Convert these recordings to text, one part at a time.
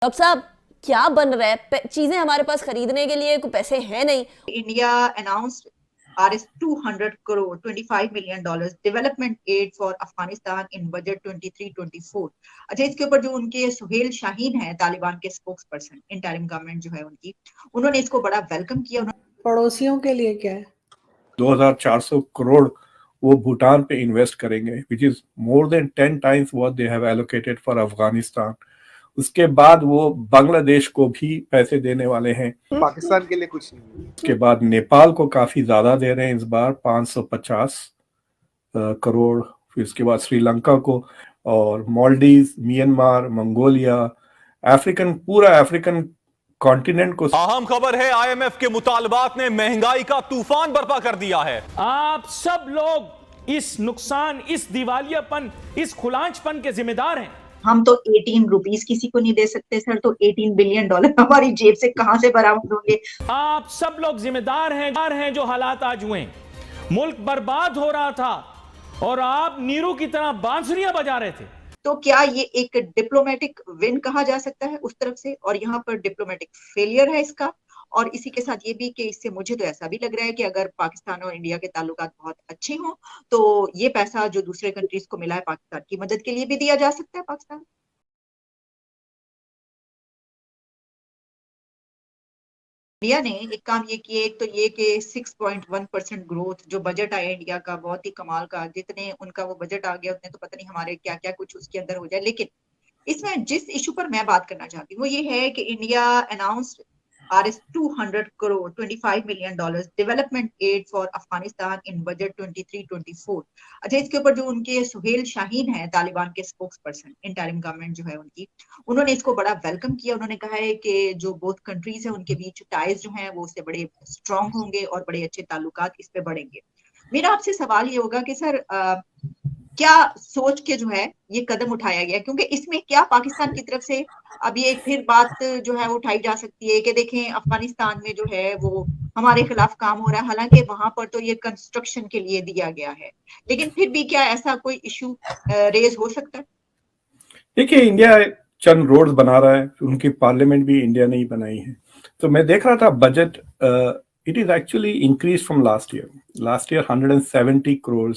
Doctor साहब, क्या बन रहा है? चीजें हमारे पास खरीदने के लिए कोई पैसे हैं नहीं। India announced Rs 200 crore, $25 million development aid for Afghanistan in budget 23-24। अच्छा, इसके ऊपर जो उनके सुहेल शाहीन है, तालिबान के स्पोक्स पर्सन, इंटरिम गवर्नमेंट जो है उनकी, उन्होंने इसको बड़ा वेलकम किया। पड़ोसियों के लिए क्या है? 2400 करोड़ वो भूटान पे इन्वेस्ट करेंगे, which is more than 10 times what they have allocated for Afghanistan. उसके बाद वो बांग्लादेश को भी पैसे देने वाले हैं, पाकिस्तान के लिए कुछ नहीं। उसके बाद नेपाल को काफी ज्यादा दे रहे हैं इस बार, 550 करोड़। फिर उसके बाद श्रीलंका को, और मालदीव, म्यांमार, मंगोलिया, पूरा अफ्रीकन कॉन्टिनेंट को। अहम खबर है, आईएमएफ के मुतालबात ने महंगाई का तूफान बर्पा कर दिया है। आप सब लोग इस नुकसान, इस दिवालियापन, इस खुलांचपन के जिम्मेदार हैं। हम तो 18 रुपीस किसी को नहीं दे सकते सर, तो $18 बिलियन हमारी जेब से कहां से बरामद होंगे? आप सब लोग जिम्मेदार हैं जो हालात आज हुए। मुल्क बर्बाद हो रहा था और आप नीरू की तरह बांसुरियां बजा रहे थे। तो क्या ये एक डिप्लोमेटिक विन कहा जा सकता है उस तरफ से, और यहाँ पर डिप्लोमेटिक फेलियर है इसका? और इसी के साथ ये भी कि इससे मुझे तो ऐसा भी लग रहा है कि अगर पाकिस्तान और इंडिया के ताल्लुकात बहुत अच्छे हों तो ये पैसा जो दूसरे कंट्रीज को मिला है पाकिस्तान की मदद के लिए भी दिया जा सकता है पाकिस्तान। इंडिया ने एक काम ये किए, एक तो ये कि 6.1% ग्रोथ जो बजट आया इंडिया का, बहुत ही कमाल का। जितने उनका वो बजट आ गया उतने तो पता नहीं हमारे क्या क्या कुछ उसके अंदर हो जाए। लेकिन इसमें जिस इशू पर मैं बात करना चाहती हूँ वो ये है कि India announced Rs 200 crore, $25 million development aid for Afghanistan in budget 23-24। अच्छा, इसके ऊपर जो उनके सुहेल शाहीन है, तालिबान के स्पोक्स पर्सन, इंटरिम गवर्नमेंट जो है उनकी, उन्होंने इसको बड़ा वेलकम किया। उन्होंने कहा है कि जो बोथ कंट्रीज है उनके बीच टाइज जो हैं वो उससे बड़े स्ट्रांग होंगे और बड़े अच्छे ताल्लुकात इस पे बढ़ेंगे। मेरा आपसे सवाल ये होगा कि सर क्या सोच के जो है ये कदम उठाया गया? क्योंकि इसमें क्या पाकिस्तान की तरफ से अब ये फिर बात जो है उठाई जा सकती है कि देखें अफगानिस्तान में जो है वो हमारे खिलाफ काम हो रहा है, हालांकि वहां पर तो ये कंस्ट्रक्शन के लिए दिया गया है, लेकिन फिर भी क्या ऐसा कोई इशू रेज हो सकता है? देखिए, इंडिया चंद रोड्स बना रहा है, उनकी पार्लियामेंट भी इंडिया ने ही बनाई है। तो मैं देख रहा था budget, it is actually increase from last year 170 crore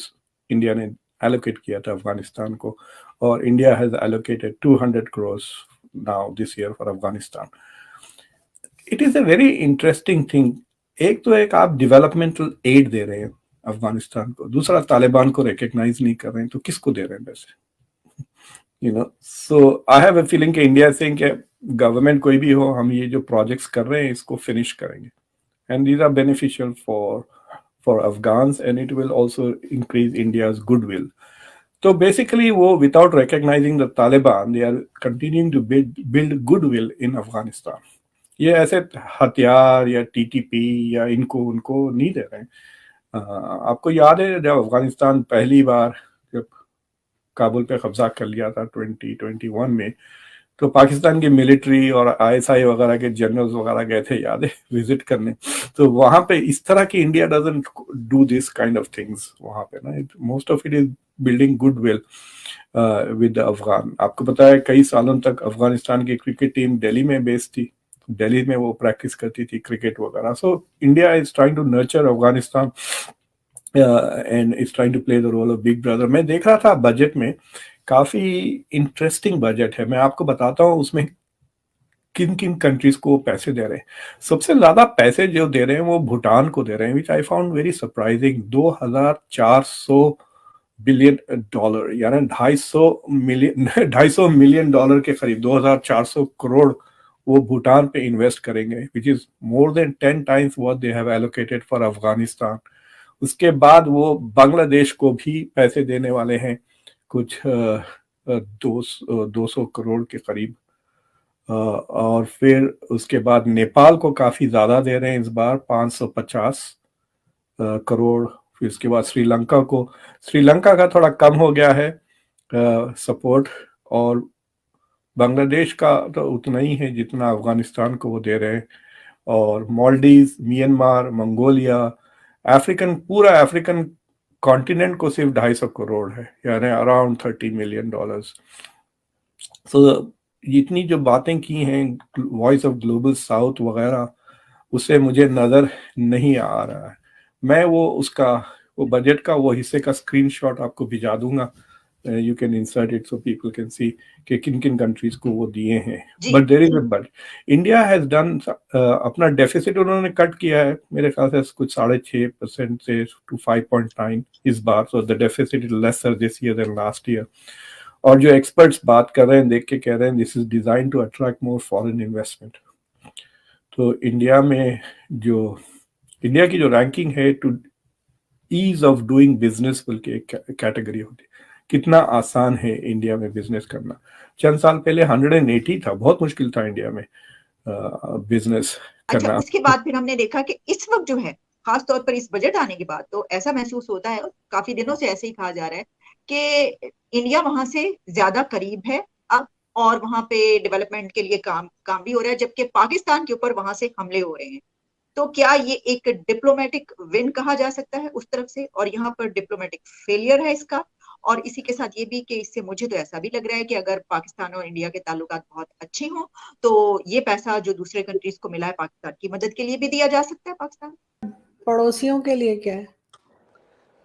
India ने एलोकेट किया था अफगानिस्तान को, और India has allocated 200 crore now this year for Afghanistan. It is a very interesting thing. एक तो एक आप डेवलपमेंटल एड दे रहे हैं अफगानिस्तान को, दूसरा तालिबान को रिकग्नाइज नहीं कर रहे हैं, तो किसको दे रहे हैं पैसे? So I have a feeling कि इंडिया से कि गवर्नमेंट कोई भी हो, हम ये जो प्रोजेक्ट्स कर रहे हैं इसको फिनिश करेंगे, and these are beneficial for Afghans, and it will also increase India's goodwill. तो बेसिकली वो without recognising the Taliban they are continuing to build goodwill in Afghanistan. ये ऐसे हथियार या टीटीपी या इनको उनको नहीं दे रहे हैं। आपको याद है जब अफगानिस्तान पहली बार जब काबुल पे कब्जा कर लिया था 2021 में, तो पाकिस्तान की मिलिट्री और आईएसआई वगैरह के जनरल्स वगैरह गए थे, याद है, विजिट करने। तो वहां पे इस तरह की India doesn't do this kind of things वहां पे ना। Most of it is building goodwill with Afghan. आपको पता है कई सालों तक अफगानिस्तान की क्रिकेट टीम दिल्ली में बेस्ड थी, दिल्ली में वो प्रैक्टिस करती थी क्रिकेट वगैरह। So India is trying to nurture Afghanistan and is trying to play the role of big brother. मैं देख रहा था बजट में, काफी इंटरेस्टिंग बजट है। मैं आपको बताता हूँ उसमें किन किन कंट्रीज को पैसे दे रहे हैं। सबसे ज्यादा पैसे जो दे रहे हैं वो भूटान को दे रहे हैं, which I found very surprising. 2400 billion dollar, यानी 250 मिलियन डॉलर के करीब, 2400 करोड़ वो भूटान पे इन्वेस्ट करेंगे, which is more than 10 times what they have allocated for Afghanistan. उसके बाद वो बांग्लादेश को भी पैसे देने वाले हैं, कुछ 200 करोड़ के करीब। और फिर उसके बाद नेपाल को काफी ज्यादा दे रहे हैं इस बार, 550 करोड़। फिर उसके बाद श्रीलंका का थोड़ा कम हो गया है सपोर्ट, और बांग्लादेश का तो उतना ही है जितना अफगानिस्तान को वो दे रहे हैं। और मालदीव, म्यांमार, मंगोलिया, पूरा अफ्रीकन कॉन्टिनेंट को सिर्फ 250 करोड़ है, यानी अराउंड $30 मिलियन। सो जितनी जो बातें की हैं वॉइस ऑफ ग्लोबल साउथ वगैरह, उससे मुझे नज़र नहीं आ रहा है। मैं वो बजट का वो हिस्से का स्क्रीनशॉट आपको भिजा दूंगा, you can insert it so people can see कि किन किन कंट्रीज को वो दिए हैं। जी। But there is a but India has done अपना डेफिसिट उन्होंने कट किया है मेरे ख्याल से कुछ 6.5% से टू 5.9 इस बार, so the deficit is lesser this year than last year. और जो एक्सपर्ट्स बात कर रहे हैं देख के कह रहे हैं this is design to attract more foreign investment. तो इंडिया की जो रैंकिंग है to ease of doing business बोल के एक कैटेगरी होती है, कितना आसान है इंडिया में बिजनेस करना। चंद साल पहले 180 था, बहुत मुश्किल था इंडिया में बिजनेस अच्छा, करना। उसके बाद फिर हमने देखा कि इस वक्त जो है खास तौर पर इस बजट आने के बाद तो ऐसा महसूस होता है, और काफी दिनों से ऐसे ही कहा जा रहा है कि इंडिया वहां से ज्यादा करीब है अब, और वहां पे डेवलपमेंट के लिए काम भी हो रहा है, जबकि पाकिस्तान के ऊपर वहां से हमले हो रहे हैं। तो क्या ये एक डिप्लोमेटिक विन कहा जा सकता है उस तरफ से, और यहाँ पर डिप्लोमेटिक फेलियर है इसका? और इसी के साथ ये भी कि इससे मुझे तो ऐसा भी लग रहा है कि अगर पाकिस्तान और इंडिया के ताल्लुकात बहुत अच्छे हों तो ये पैसा जो दूसरे कंट्रीज को मिला है पाकिस्तान की मदद के लिए भी दिया जा सकता है पाकिस्तान। पड़ोसियों के लिए क्या है?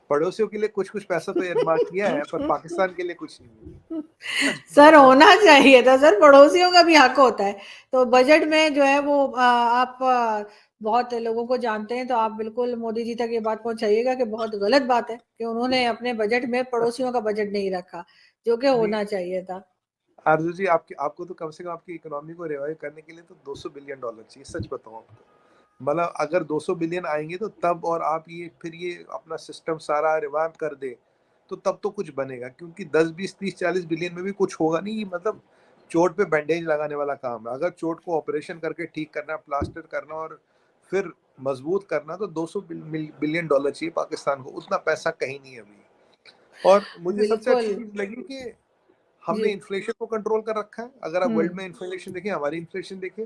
पड़ोसियों के लिए कुछ कुछ पैसा तो एयरमार्क किया है, पर पाकिस्तान के लिए कुछ नहीं। सर होना चाहिए था सर, पड़ोसियों का भी हक होता है। तो बजट में जो है वो आप बहुत लोगों को जानते हैं, तो आप बिल्कुल मोदी जी तक ये बात पहुंचाइएगा कि बहुत गलत बात है कि उन्होंने अपने बजट में पड़ोसियों का बजट नहीं रखा, जो कि होना चाहिए था। आरजू जी, आपको तो कम से कम आपकी इकोनॉमी को रिवाइव करने के लिए तो $200 बिलियन चाहिए। सच बताऊं आपको, मतलब अगर 200 बिलियन आएंगे तो तब, और आप ये अपना सिस्टम सारा रिवाइव कर दे तो तब तो कुछ बनेगा, क्योंकि 10, 20, 30, 40 बिलियन में भी कुछ होगा नहीं। मतलब चोट पे बैंडेज लगाने वाला काम है। अगर चोट को ऑपरेशन करके ठीक करना, प्लास्टर करना और फिर मजबूत करना, तो $200 बिलियन चाहिए पाकिस्तान को। उतना पैसा कहीं नहीं है अभी। और मुझे सबसे अच्छी बिल्कुल चीज लगी कि जी। हमने इन्फ्लेशन को कंट्रोल कर रखा है। अगर आप वर्ल्ड में इन्फ्लेशन देखें, हमारी इन्फ्लेशन देखें,